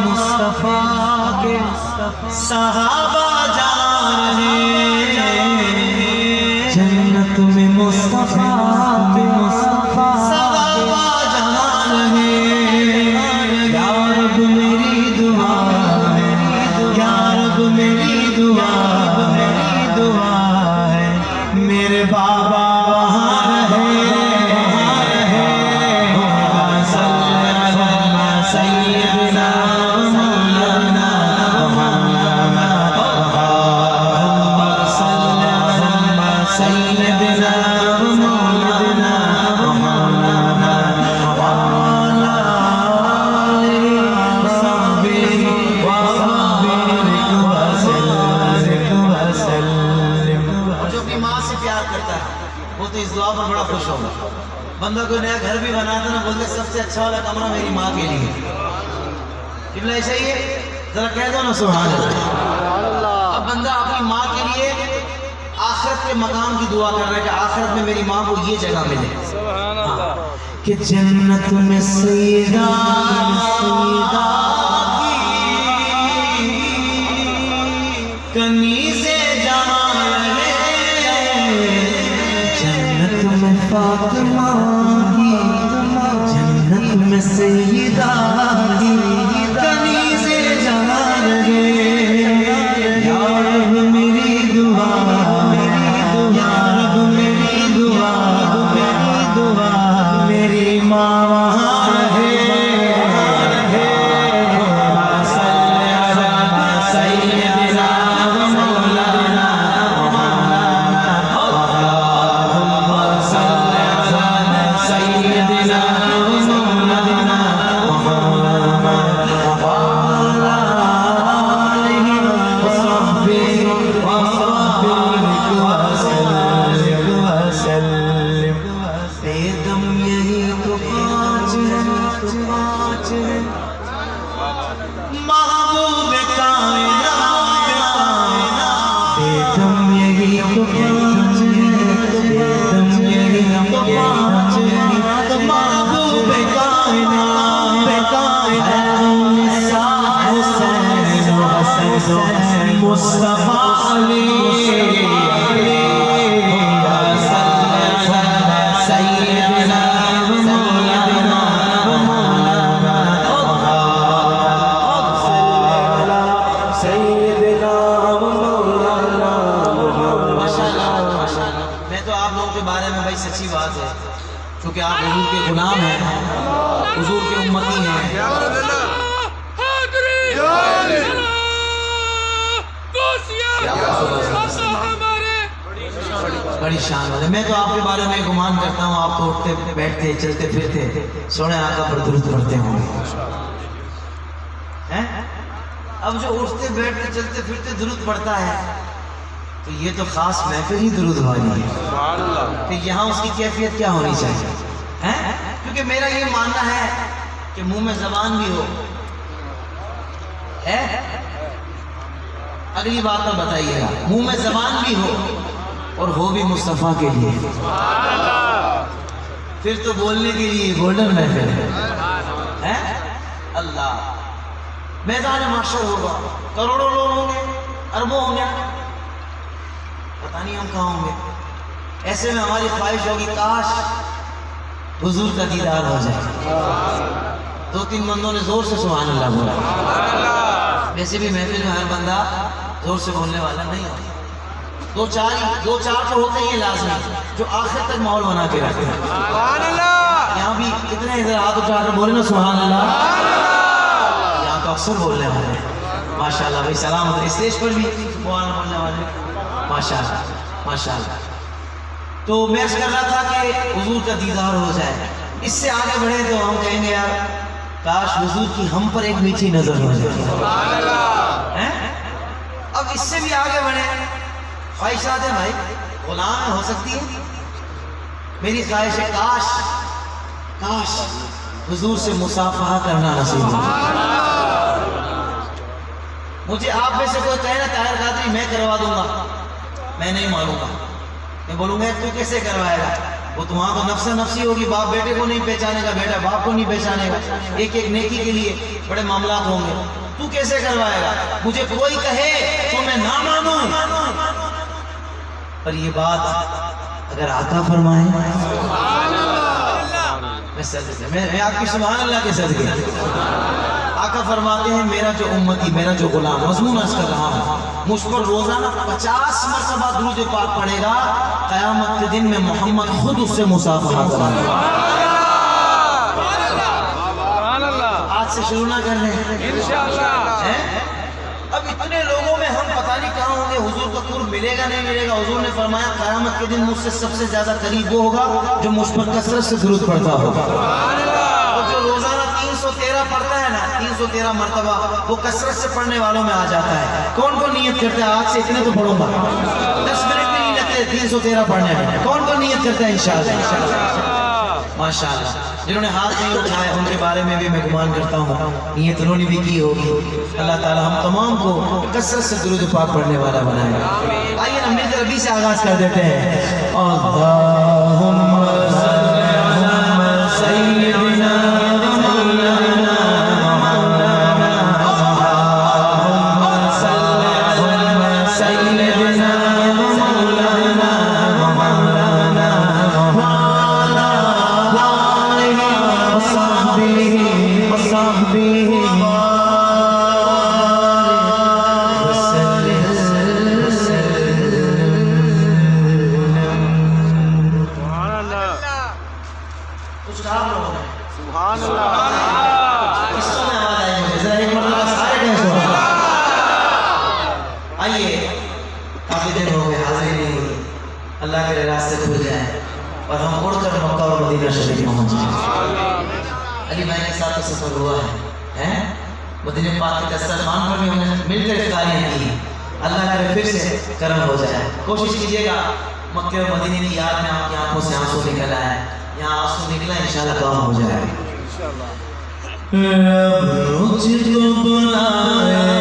مصطفیٰ کے صحابہ جا رہے جنت میں مصطفیٰ کے صحابہ جا رہے یا رب میری دعا یا رب میری دعا ہے میرے بابا بندہ کوئی نیا گھر بھی بناتا نا بولتے سب سے اچھا والا کمرہ میری ماں کے لیے قبلہ ایسا ہی ہے ذرا کہہ دو نا سبحان اللہ اب بندہ اپنی ماں کے لیے آخرت کے مقام کی دعا کر رہا ہے کہ آخرت میں میری ماں کو یہ جگہ ملے سبحان اللہ کہ جنت میں سیدہ کنیزیں جما رہے جنت میں فاطمہ کی جنت میں سیدہ کی کنیزیں جما رہے یا رب میری دعا یا رب میری دعا میری ماں وہاں رہے صلی علی سیدنا مولانا سیدنا مولانا محبوب کائنات دم یہی تو پانچ محبوب کائنات حسین مصطفیٰ علی سیدنا مولانا میں تو آپ لوگوں کے بارے میں بھائی سچی بات ہے چونکہ آپ حضور کے غلام ہیں حضور کے امتی ہیں بڑی شان والے میں تو آپ کے بارے میں گمان کرتا ہوں آپ تو اٹھتے بیٹھتے چلتے پھرتے سونے آقا پر درود پڑھتے ہوں اب جو اٹھتے بیٹھتے چلتے پھرتے درود پڑھتا ہے تو یہ تو خاص محفل ہی درود والی ہے کہ یہاں اس کی کیفیت کیا ہونی چاہیے کیونکہ میرا یہ ماننا ہے کہ منہ میں زبان بھی ہو اگلی بات میں بتائیے گا منہ میں زبان بھی ہو اور ہو بھی مصطفیٰ کے لیے پھر تو بولنے کے لیے گولڈن محفل ہے اللہ میدان محشر ہوگا کروڑوں لوگ ہوں گے اربوں ہوں گے پتہ نہیں ہم کہاں ہوں گے ایسے میں ہماری خواہش ہوگی کاش حضور کا دیدار ہو جائے دو تین بندوں نے زور سے سبحان اللہ بولا ویسے بھی محفل میں ہر بندہ زور سے بولنے والا نہیں ہوتا دو چار تو ہوتے ہی لازمی جو آخر تک ماحول بنا کے رکھتے ہیں یہاں بھی کتنے ادھر ہاتھ اٹھا کر بولے نا سبحان اللہ یہاں تو اکثر بولنے والے ماشاءاللہ بھائی سلام اسٹیج پر بھی سبحان اللہ بولنے والے ماشاءاللہ ماشاءاللہ تو میں اس کر رہا تھا کہ حضور کا دیدار ہو جائے اس سے آگے بڑھے تو ہم کہیں گے یار کاش حضور کی ہم پر ایک میٹھی نظر ہو جائے اب اس سے بھی آگے بڑھے خواہشات ہیں بھائی غلام ہو سکتی ہے میری خواہش ہے کاش حضور سے مصافحہ کرنا نصیب ہو مجھے آپ میں سے کوئی کہے نا طاہر قادری میں کروا دوں گا میں نہیں مانوں گا میں بولوں گا تو کیسے کروائے گا وہ تو وہاں تو نفس نفسی ہوگی، باپ بیٹے کو نہیں پہچانے گا، بیٹا باپ کو نہیں پہچانے گا، ایک ایک نیکی کے لیے بڑے معاملات ہوں گے. تو کیسے کروائے گا؟ مجھے کوئی کہے تو میں نہ مانوں، پر یہ بات اگر آقا فرمائے، میں آپ کی سبحان اللہ کے صدقے، آقا فرماتے ہیں میرا جو امتی، میرا جو غلام، مضمون عرض کر رہا ہوں، مجھ پر روزانہ 50 مرتبہ درود پاک پڑھے گا، قیامت کے دن میں محمد خود اس سے مصافحہ کریں گے. آج سے شروع نہ کر رہے ہیں انشاءاللہ. اب اتنے لوگوں میں ہم پتہ نہیں کہاں ہوں گے، حضور کا قرب ملے گا نہیں ملے گا. حضور نے فرمایا قیامت کے دن مجھ سے سب سے زیادہ قریب وہ ہوگا جو مجھ پر کثرت سے درود پڑھتا ہوگا. اور جو روزانہ 313 پڑھتا ہے نا، 313 مرتبہ، وہ کثرت سے پڑھنے والوں میں آ جاتا ہے. کون کون نیت کرتا ہے آج سے اتنے تو پڑھوں گا، 10 منٹ بھی نہیں لگتے 313 پڑھنے میں؟ کون کون نیت کرتا ہے انشاءاللہ؟ ماشاءاللہ. جنہوں نے ہاتھ نہیں اٹھائے ان کے بارے میں بھی میں گمان کرتا ہوں نیت انہوں نے بھی کی ہوگی. اللہ تعالی ہم تمام کو کثرت سے درود پاک پڑھنے والا بنائے. آئیے ہم مل کر ابھی سے آغاز کر دیتے ہیں. اللہم صلی علی سیدنا اللہ کے راستے کھل جائیں اور ہم اڑ کر مکہ اور مدینہ شریف پہنچ جائیں. علی بھائی کے ساتھ سفر ہوا ہے، مدینہ پاک کے دسترخوان پر بھی ہم نے مل کر افطاریاں کی. اللہ کرے پھر سے کرم ہو جائے. کوشش کیجیے گا مکہ اور مدینہ کی یاد میں آپ کی آنکھوں سے آنسو نکل آئے. یہاں آنسو نکلا انشاءاللہ کام ہو جائے. رب مجھ کو بلائے